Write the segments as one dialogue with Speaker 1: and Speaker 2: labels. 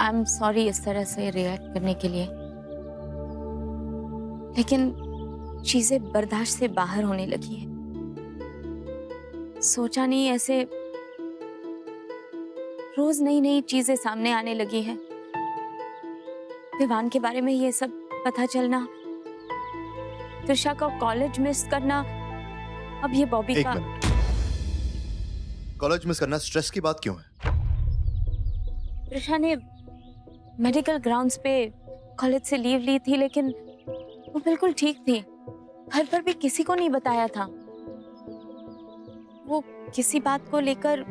Speaker 1: I am sorry इस तरह से रिएक्ट करने के लिए, लेकिन चीजें बर्दाश्त से बाहर होने लगी है। सोचा नहीं ऐसे रोज नई नई चीजें सामने आने लगी हैं। विवान के बारे में ये सब पता चलना, त्रिशा का कॉलेज मिस करना, अब ये बॉबी
Speaker 2: एक
Speaker 1: का।
Speaker 2: मिनट, कॉलेज मिस करना स्ट्रेस की बात क्यों है?
Speaker 1: त्रिशा ने मेडिकल ग्राउंड्स पे कॉलेज से लीव ली थी, लेकिन वो बिल्कुल ठीक थी। घर पर भी किसी को नहीं बताया था। वो किसी बात को लेकर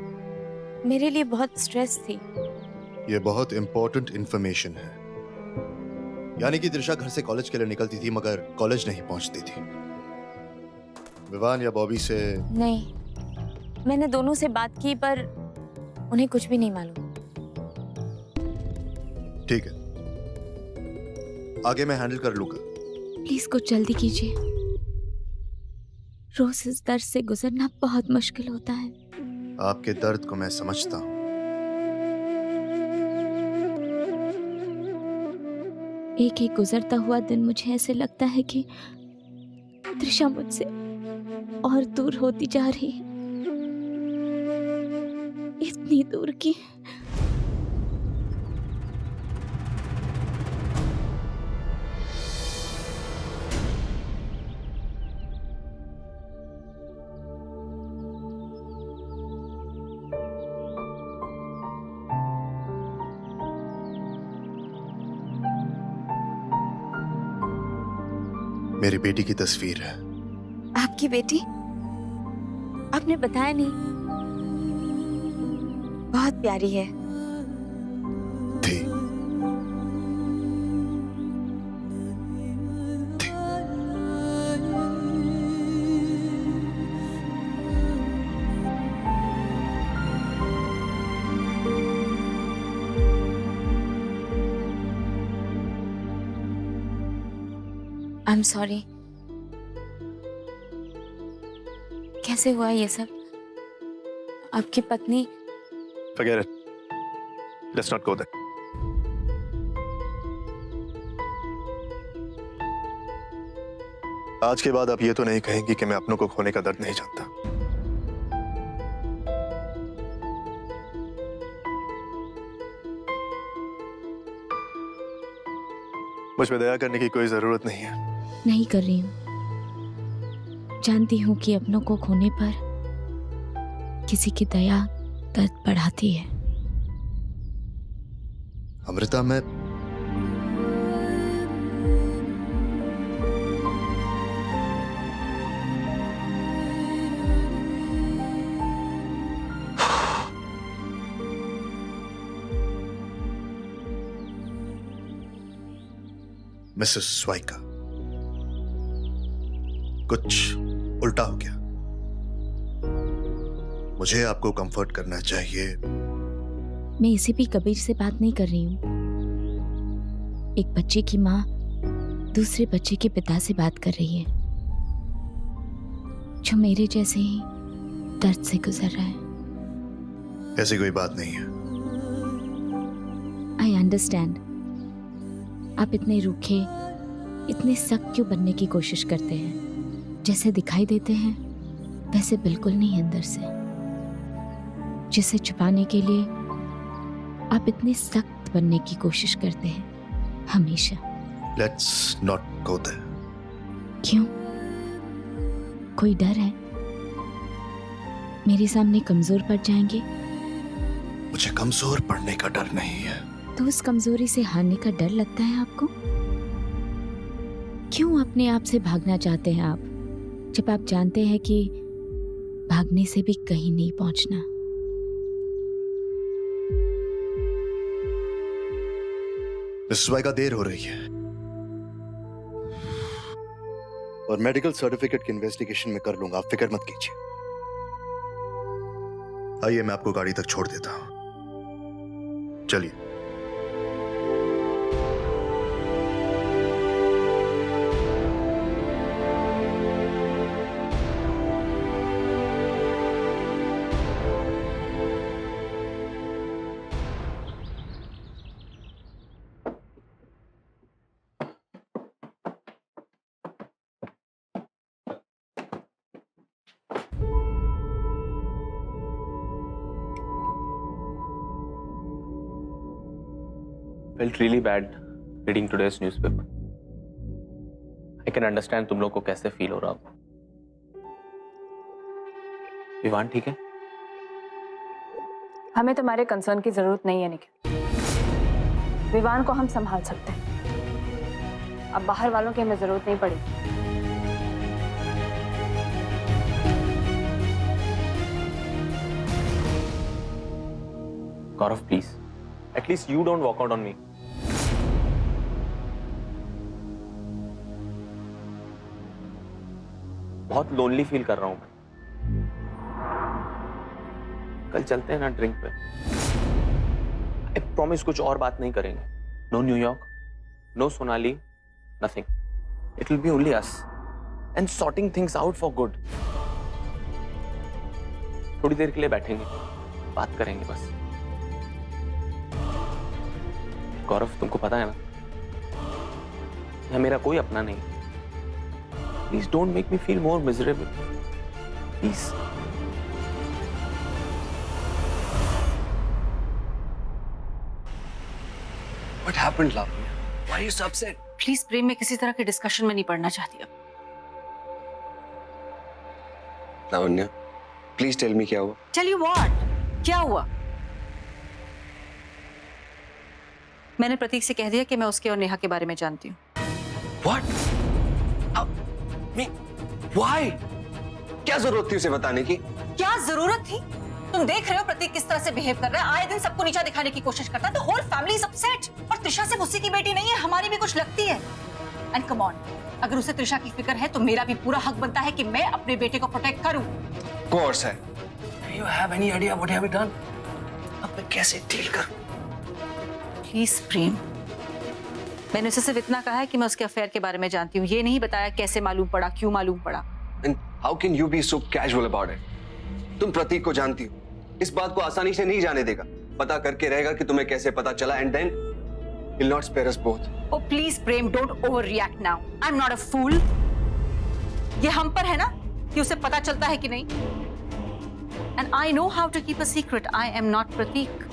Speaker 1: मेरे लिए बहुत स्ट्रेस थी।
Speaker 2: ये बहुत इंपॉर्टेंट इंफॉर्मेशन है। यानी कि त्रिशा घर से कॉलेज के लिए निकलती थी मगर कॉलेज नहीं पहुंचती थी। विवान या बॉबी से?
Speaker 1: नहीं, मैंने दोनों से बात की पर उन्हें कुछ भी नहीं मालूम।
Speaker 2: ठीक है, आगे मैं हैंडल कर लूंगा।
Speaker 1: प्लीज कुछ जल्दी कीजिए। रोज इस दर्द से गुजरना बहुत मुश्किल होता है।
Speaker 2: आपके दर्द को मैं समझता हूं।
Speaker 1: एक एक गुजरता हुआ दिन मुझे ऐसे लगता है कि त्रिशा मुझसे और दूर होती जा रही है। इतनी दूर की।
Speaker 2: मेरी बेटी की तस्वीर है।
Speaker 1: आपकी बेटी? आपने बताया नहीं। बहुत प्यारी है।
Speaker 2: थी।
Speaker 1: I am sorry. कैसे हुआ ये सब? आपकी पत्नी?
Speaker 3: Forget it. Let's not go there. आज के बाद आप ये तो नहीं कहेंगी कि मैं अपनों को खोने का दर्द नहीं जानता। मुझ पे दया करने की कोई जरूरत नहीं है।
Speaker 1: नहीं कर रही हूँ। जानती हूँ कि अपनों को खोने पर किसी की दया दर्द बढ़ाती है।
Speaker 2: अमृता, मैं मिसेस स्वाइका, कुछ उल्टा हो गया। मुझे आपको कंफर्ट करना चाहिए।
Speaker 1: मैं इसी भी कबीर से बात नहीं कर रही हूँ। एक बच्चे की माँ दूसरे बच्चे के पिता से बात कर रही है, जो मेरे जैसे ही दर्द से गुजर रहा है।
Speaker 2: ऐसी कोई बात नहीं है।
Speaker 1: I understand. आप इतने रूखे, इतने सख्त क्यों बनने की कोशिश करते हैं? जैसे दिखाई देते हैं वैसे बिल्कुल नहीं अंदर से। जिसे छुपाने के लिए आप इतने सख्त बनने की कोशिश करते हैं हमेशा।
Speaker 2: Let's not go there.
Speaker 1: क्यों? कोई डर है? मेरे सामने कमजोर पड़ जाएंगे?
Speaker 2: मुझे कमजोर पड़ने का डर नहीं है।
Speaker 1: तो उस कमजोरी से हारने का डर लगता है आपको? क्यों अपने आप से भागना चाहते हैं आप, जब आप जानते हैं कि भागने से भी कहीं नहीं पहुंचना?
Speaker 2: मिसेस वाई का देर हो रही है और मेडिकल सर्टिफिकेट की इन्वेस्टिगेशन में कर लूंगा, आप फिक्र मत कीजिए। आइए, मैं आपको गाड़ी तक छोड़ देता हूं। चलिए।
Speaker 4: Felt really bad reading today's newspaper. I can understand तुम लोग को कैसे फील हो रहा होगा। विवान ठीक है?
Speaker 5: हमें तुम्हारे कंसर्न की जरूरत नहीं है निखिल। विवान को हम संभाल सकते हैं। अब बाहर वालों की हमें जरूरत नहीं पड़ेगी।
Speaker 4: Gaurav, please. At least you don't walk out on me. बहुत लोनली फील कर रहा हूं मैं। कल चलते हैं ना ड्रिंक पे। आई प्रॉमिस कुछ और बात नहीं करेंगे। No New York, no Sonali, nothing. It will be only us and sorting things out for good. थोड़ी देर के लिए बैठेंगे, बात करेंगे बस। गौरव, तुमको पता है ना, यह मेरा कोई अपना नहीं। Please don't make me feel more miserable, please.
Speaker 6: What happened, Lavanya? Why are you so upset?
Speaker 5: Please Prem, में किसी तरह के डिस्कशन में नहीं पड़ना चाहती अब।
Speaker 6: Lavanya, please tell me क्या हुआ?
Speaker 5: Tell you what? क्या हुआ? मैंने प्रतीक से कह दिया कि मैं उसके और नेहा के बारे में जानती हूँ।
Speaker 6: What? Why? क्या जरूरत थी उसे बताने की?
Speaker 5: क्या जरूरत थी? तुम देख रहे हो प्रतीक किस तरह से बिहेव कर रहा है। आए दिन सबको नीचा दिखाने की कोशिश करता है। तो होल फैमिली इज अपसेट। और त्रिशा सिर्फ उसी की बेटी नहीं है, हमारी भी कुछ लगती है। एंड कम ऑन, अगर उसे त्रिशा की फिक्र है तो मेरा भी पूरा हक बनता है कि मैं अपने बेटे को प्रोटेक्ट करूं।
Speaker 6: कोर्स है। Do you have any idea what have you done? अब मैं कैसे डील करूं?
Speaker 5: प्लीज प्रेम, मैंने उसे सिर्फ इतना कहा है कि मैं उसके अफेयर के बारे में जानती हूँ। ये नहीं बताया कैसे मालूम पड़ा, क्यों मालूम पड़ा।
Speaker 6: And how can you be so casual about it? तुम प्रतीक को जानती हो, इस बात को आसानी से नहीं जाने देगा। पता करके रहेगा कि तुम्हें कैसे पता चला, and then he'll not spare us both.
Speaker 5: Oh please Prem, don't overreact now. I'm not a fool. ये हम पर है ना कि उसे पता चलता है कि नहीं। And I know how to keep a secret. I am not प्रतीक।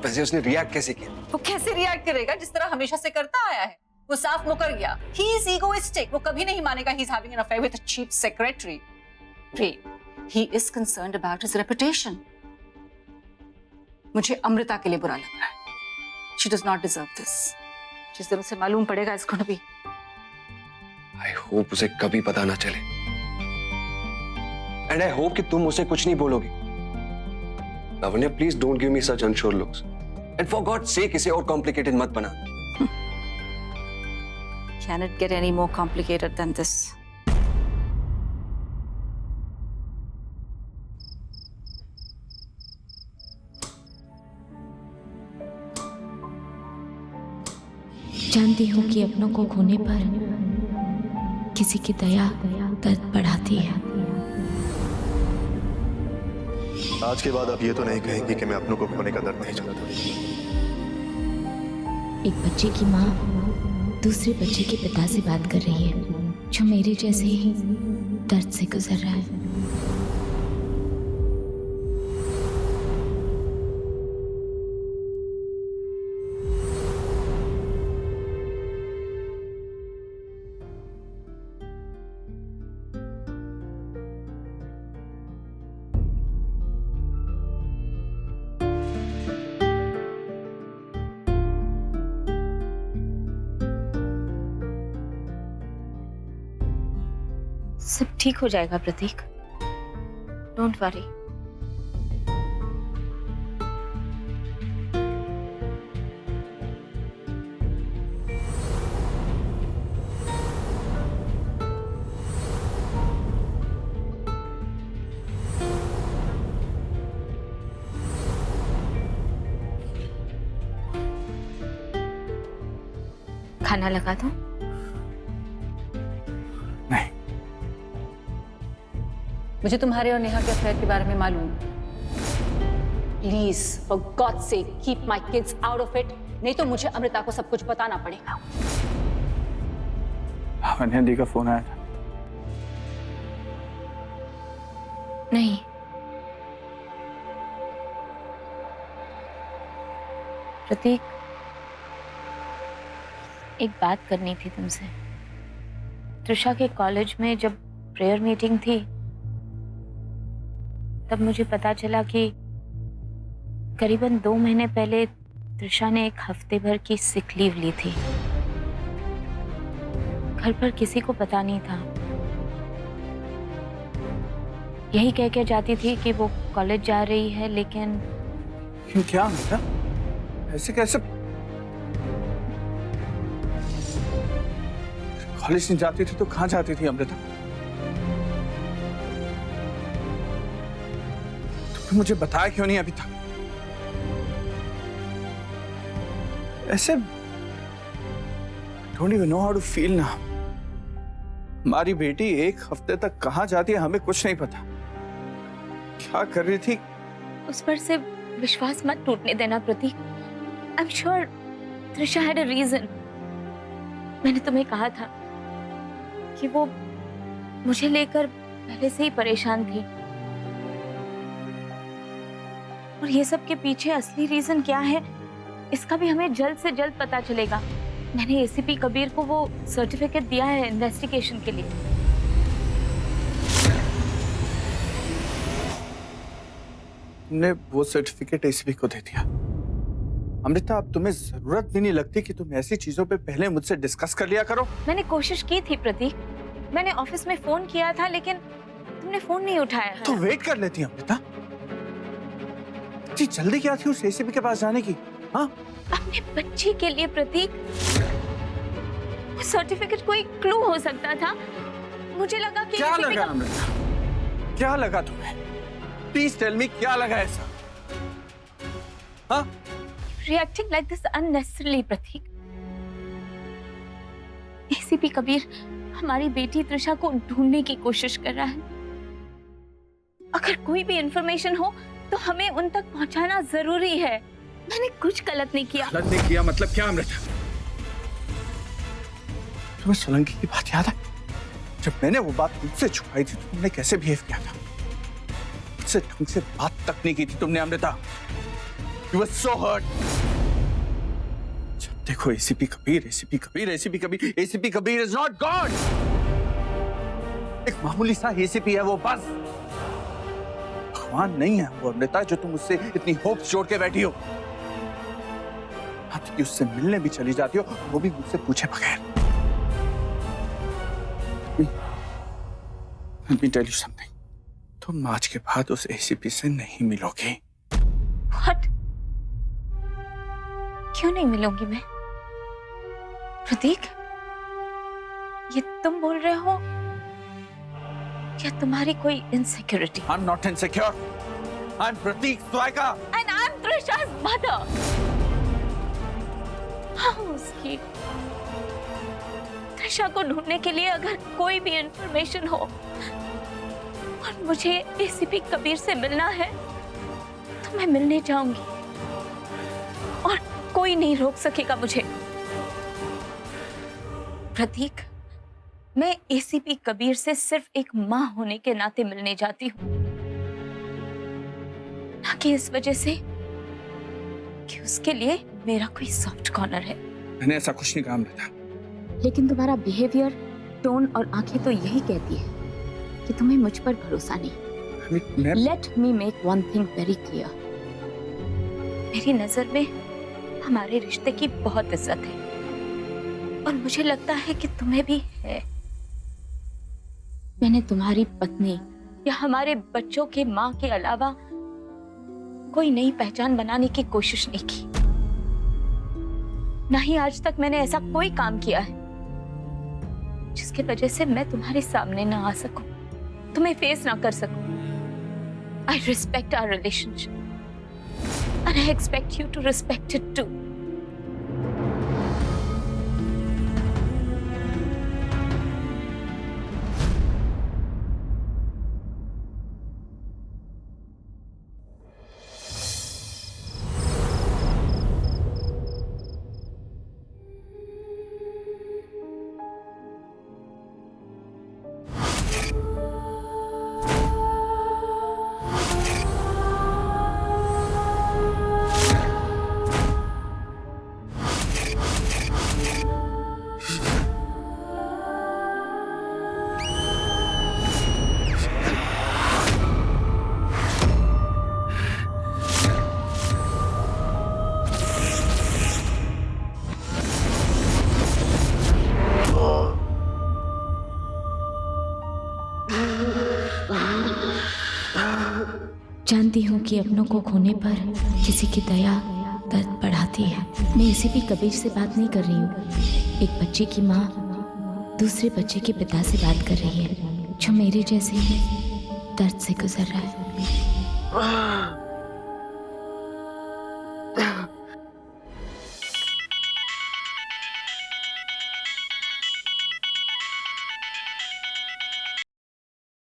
Speaker 6: वैसे उसने रिएक्ट कैसे किया?
Speaker 5: वो कैसे रिएक्ट करेगा? जिस तरह हमेशा से करता आया है। वो साफ मुकर गया। He is egoistic. वो कभी नहीं मानेगा he's having an affair with a cheap secretary. Prem, he is concerned about his reputation. मुझे अमृता के लिए बुरा लग रहा है। She does not deserve this. जिस दिन उसे मालूम पड़ेगा it's going to be.
Speaker 6: I hope उसे कभी पता ना चले। And I hope कि तुम उसे कुछ नहीं बोलोगे। Lavanya, please don't give me such unsure looks. And for God's sake, इसे और complicated मत बना।
Speaker 5: Can it get any more complicated than this?
Speaker 1: जानती हूँ कि अपनों को खोने पर किसी की दया दर्द बढ़ाती है।
Speaker 2: आज के बाद आप ये तो नहीं कहेंगे कि मैं अपनों को खोने का दर्द नहीं जानता।
Speaker 1: एक बच्चे की माँ दूसरे बच्चे के पिता से बात कर रही है जो मेरे जैसे ही दर्द से गुजर रहा है। सब ठीक हो जाएगा प्रतीक, डोंट वरी। खाना लगा दो?
Speaker 6: नहीं।
Speaker 5: मुझे तुम्हारे और नेहा के अफेयर के बारे में मालूम है। Please for God sake keep my kids out of it, नहीं तो मुझे अमृता को सब कुछ बताना पड़ेगा।
Speaker 7: लावण्या दी का फोन आया था।
Speaker 1: नहीं,
Speaker 5: प्रतीक
Speaker 1: एक बात करनी थी तुमसे। त्रिशा के कॉलेज में जब प्रेयर मीटिंग थी तब मुझे पता चला कि करीबन 2 महीने पहले त्रिशा ने 1 हफ्ते भर की सिक लीव ली थी। घर पर किसी को पता नहीं था। यही कह के जाती थी कि वो कॉलेज जा रही है, लेकिन
Speaker 7: क्या अमृता, ऐसे कैसे? कॉलेज नहीं जाती थी तो कहाँ जाती थी अमृता? तुमने मुझे बताया क्यों नहीं अभी तक? ऐसे don't even know how to feel ना। हमारी बेटी 1 हफ्ते तक कहाँ जाती है हमें कुछ नहीं पता। क्या कर रही थी?
Speaker 1: उस पर से विश्वास मत टूटने देना Prateek. I am sure Trisha had a reason. मैंने तुम्हें कहा था कि वो मुझे लेकर पहले से ही परेशान थी, और ये सब के पीछे असली रीजन क्या है इसका भी हमें जल्द से जल्द पता चलेगा। मैंने एसीपी कबीर को वो सर्टिफिकेट दिया है इन्वेस्टिगेशन के लिए।
Speaker 7: तुमने वो सर्टिफिकेट एसीपी को दे दिया? अमृता, अब तुम्हें जरूरत भी नहीं लगती कि तुम ऐसी चीजों पे पहले मुझसे डिस्कस कर लिया करो?
Speaker 1: मैंने कोशिश की थी प्रतीक। मैंने ऑफिस में फोन किया था लेकिन तुमने फोन नहीं उठाया।
Speaker 7: तो वेट कर लेती अमृता। जी जल्दी क्या थी उस एसीपी के पास जाने की? हाँ,
Speaker 1: अपने बच्ची के लिए प्रतीक। वो सर्टिफिकेट कोई क्लू हो सकता था। मुझे लगा कि
Speaker 7: क्या लगा अमृता? क्या लगा तुम्हें? प्लीज टेल मी, क्या लगा ऐसा? हाँ?
Speaker 1: Reacting like this unnecessarily, Prateek. ACP Kabir हमारी बेटी त्रिशा को ढूंढने की कोशिश कर रहा है। अगर कोई भी इंफॉर्मेशन हो तो हमें उन तक पहुंचाना जरूरी है। मैंने कुछ गलत नहीं किया।
Speaker 7: गलत नहीं किया मतलब क्या अमृता? तुम्हें सोलंकी की बात याद है? जब मैंने वो बात तुमसे छुपाई थी तो तुमने कैसे बिहेव किया था? मुझसे ढंग से बात तक नहीं की थी तुमने Amrita. You were so hurt. जब देखो ACP Kabir, ACP Kabir, ACP Kabir, ACP Kabir is not God. एक मामूली सा एसीपी है वो, बस। भगवान नहीं है वो अमृता जो तुम उससे इतनी होप्स जोड़ के बैठी हो। हाँ, तो उससे मिलने भी चली जाती हो, वो भी मुझसे पूछे बगैर। Let me tell you something. तुम आज के बाद उस एसीपी से नहीं मिलोगे।
Speaker 1: What? क्यों नहीं मिलूंगी मैं? प्रतीक, ये तुम बोल रहे हो या तुम्हारी कोई insecurity?
Speaker 7: I'm not insecure. I'm Pratik Swaiga.
Speaker 1: And I'm Trisha's mother. हाँ, उसकी त्रिशा को ढूंढने के लिए अगर कोई भी इंफॉर्मेशन हो और मुझे एसीपी कबीर से मिलना है तो मैं मिलने जाऊंगी और कोई नहीं रोक सकेगा मुझे। प्रतीक, मैं एसीपी कबीर से सिर्फ एक मां होने के नाते मिलने जाती हूँ, ना कि इस वजह से कि उसके लिए मेरा कोई सॉफ्ट कॉर्नर है।
Speaker 7: मैंने ऐसा कुछ नहीं कहा अमृता।
Speaker 1: लेकिन तुम्हारा बिहेवियर, टोन और आंखें तो यही कहती है कि तुम्हें मुझ पर भरोसा नहीं। Let me make one thing very clear. मेरी नजर में हमारे रिश्ते की बहुत इज्जत है और मुझे लगता है कि तुम्हें भी है। मैंने तुम्हारी पत्नी या हमारे बच्चों के मां के अलावा कोई नई पहचान बनाने की कोशिश नहीं की। ना ही आज तक मैंने ऐसा कोई काम किया है जिसकी वजह से मैं तुम्हारे सामने ना आ सकूं, तुम्हें फेस ना कर सकूं। I respect our relationship and I expect you to respect it too. जानती हूँ कि अपनों को खोने पर किसी की दया दर्द बढ़ाती है। मैं इसी भी कबीर से बात नहीं कर रही हूँ। एक बच्चे की माँ दूसरे बच्चे के पिता से बात कर रही है, जो मेरे जैसे ही दर्द से गुजर रहा है।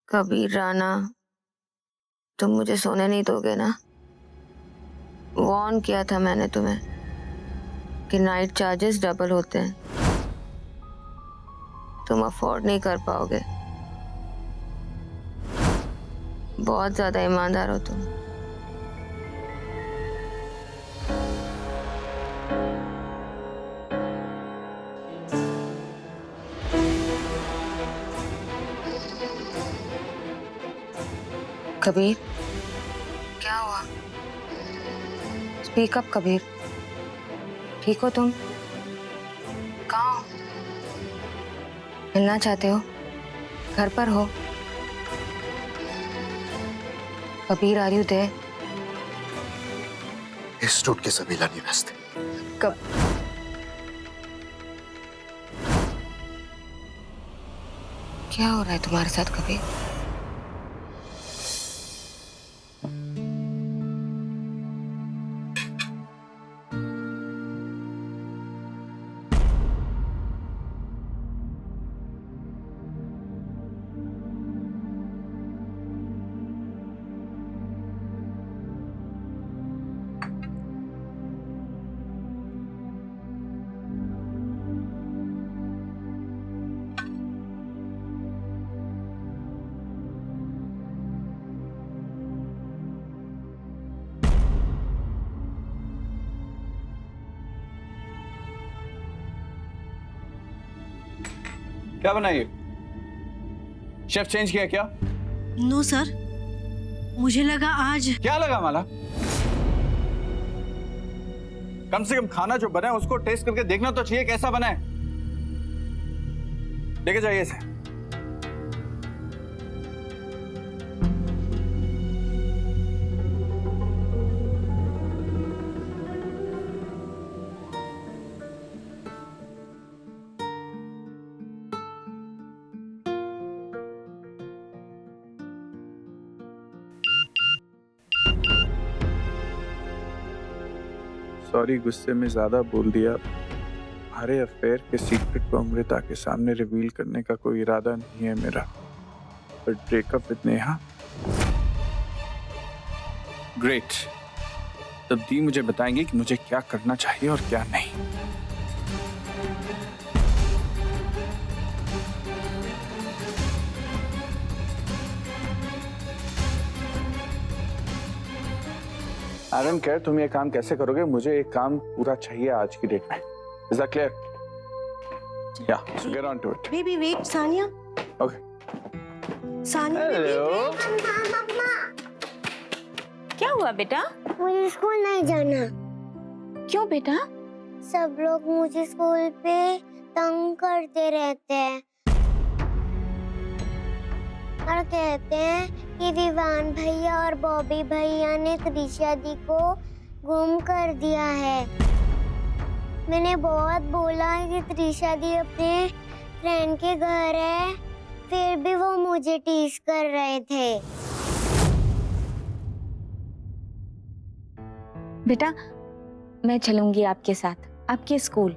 Speaker 8: कबीर राणा, तुम मुझे सोने नहीं दोगे ना? वार्न किया था मैंने तुम्हें कि नाइट चार्जेस डबल होते हैं, तुम अफोर्ड नहीं कर पाओगे। बहुत ज्यादा ईमानदार हो तुम। कबीर, क्या हुआ? Speak up Kabir. ठीक हो तुम? कहाँ हो? मिलना चाहते हो? घर पर हो? Kabir, are you there?
Speaker 2: Institute के सभी लाने व्यस्त हैं।
Speaker 8: कब? क्या हो रहा है तुम्हारे साथ कबीर?
Speaker 7: क्या बनाइए? शेफ चेंज किया क्या?
Speaker 9: नो सर, मुझे लगा आज।
Speaker 7: क्या लगा माला? कम से कम खाना जो बना है उसको टेस्ट करके देखना तो चाहिए कैसा बना है। लेके जाइए इसे। सॉरी, गुस्से में ज्यादा बोल दिया। हमारे अफेयर के सीक्रेट को अमृता के सामने रिवील करने का कोई इरादा नहीं है मेरा। But breakup with Neha, great. तब दी मुझे बताएंगे कि मुझे क्या करना चाहिए और क्या नहीं। आई डोंट केयर तुम ये काम कैसे करोगे, मुझे एक काम पूरा चाहिए आज की डेट में। Is that clear? Yeah, so get on to it.
Speaker 9: Baby wait, Sania.
Speaker 7: Okay.
Speaker 9: Sania,
Speaker 7: hello.
Speaker 1: क्या हुआ बेटा?
Speaker 10: मुझे स्कूल नहीं जाना।
Speaker 1: क्यों बेटा?
Speaker 10: सब लोग मुझे स्कूल पे तंग करते रहते हैं और कहते हैं कि विवान भैया और बॉबी भैया ने त्रिशा दी को गुम कर दिया है। मैंने बहुत बोला कि त्रिशा दी अपने फ्रेंड के घर है, फिर भी वो मुझे टीज कर रहे थे।
Speaker 1: बेटा, मैं चलूंगी आपके साथ आपके स्कूल।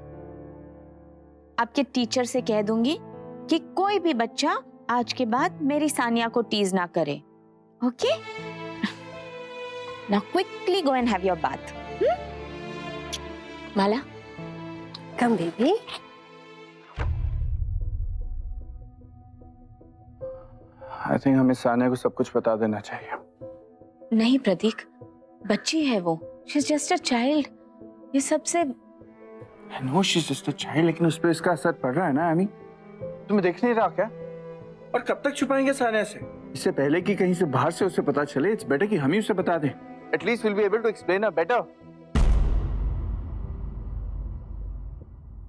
Speaker 1: आपके टीचर से कह दूंगी कि कोई भी बच्चा आज के बाद मेरी सानिया को टीज ना करे। Okay? Now quickly go and have your bath. Mala,
Speaker 9: come baby.
Speaker 7: I think हमें सानिया को सब कुछ बता देना चाहिए।
Speaker 1: नहीं प्रतीक, बच्ची है वो। She is just a child. ये सबसे
Speaker 7: I know she is just a child, लेकिन उस पर इसका असर पड़ रहा है ना। आई मीन, तुम्हें देख नहीं रहा क्या? और कब तक छुपाएंगे सानिया से? इससे पहले कि कहीं से बाहर से उसे पता चले, इट्स बेटर कि हम ही उसे बता दें। At least will be able to explain her better.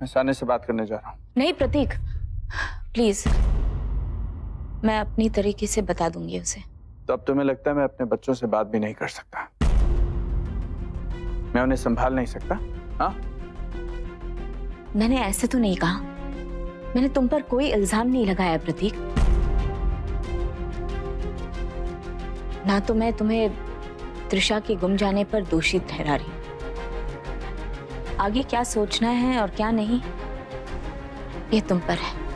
Speaker 7: मैं सानिया से बात करने जा रहा हूँ।
Speaker 1: नहीं प्रतीक, प्लीज, मैं अपनी तरीके से बता दूंगी उसे।
Speaker 7: तो अब तुम्हें लगता है मैं अपने बच्चों से बात भी नहीं कर सकता, मैं उन्हें संभाल नहीं सकता? हाँ,
Speaker 1: मैंने ऐसे तो नहीं कहा, मैंने तुम पर कोई इल्जाम नहीं लगाया प्रतीक। ना तो मैं तुम्हें त्रिशा के गुम जाने पर दोषी ठहरा रही। आगे क्या सोचना है और क्या नहीं, ये तुम पर है।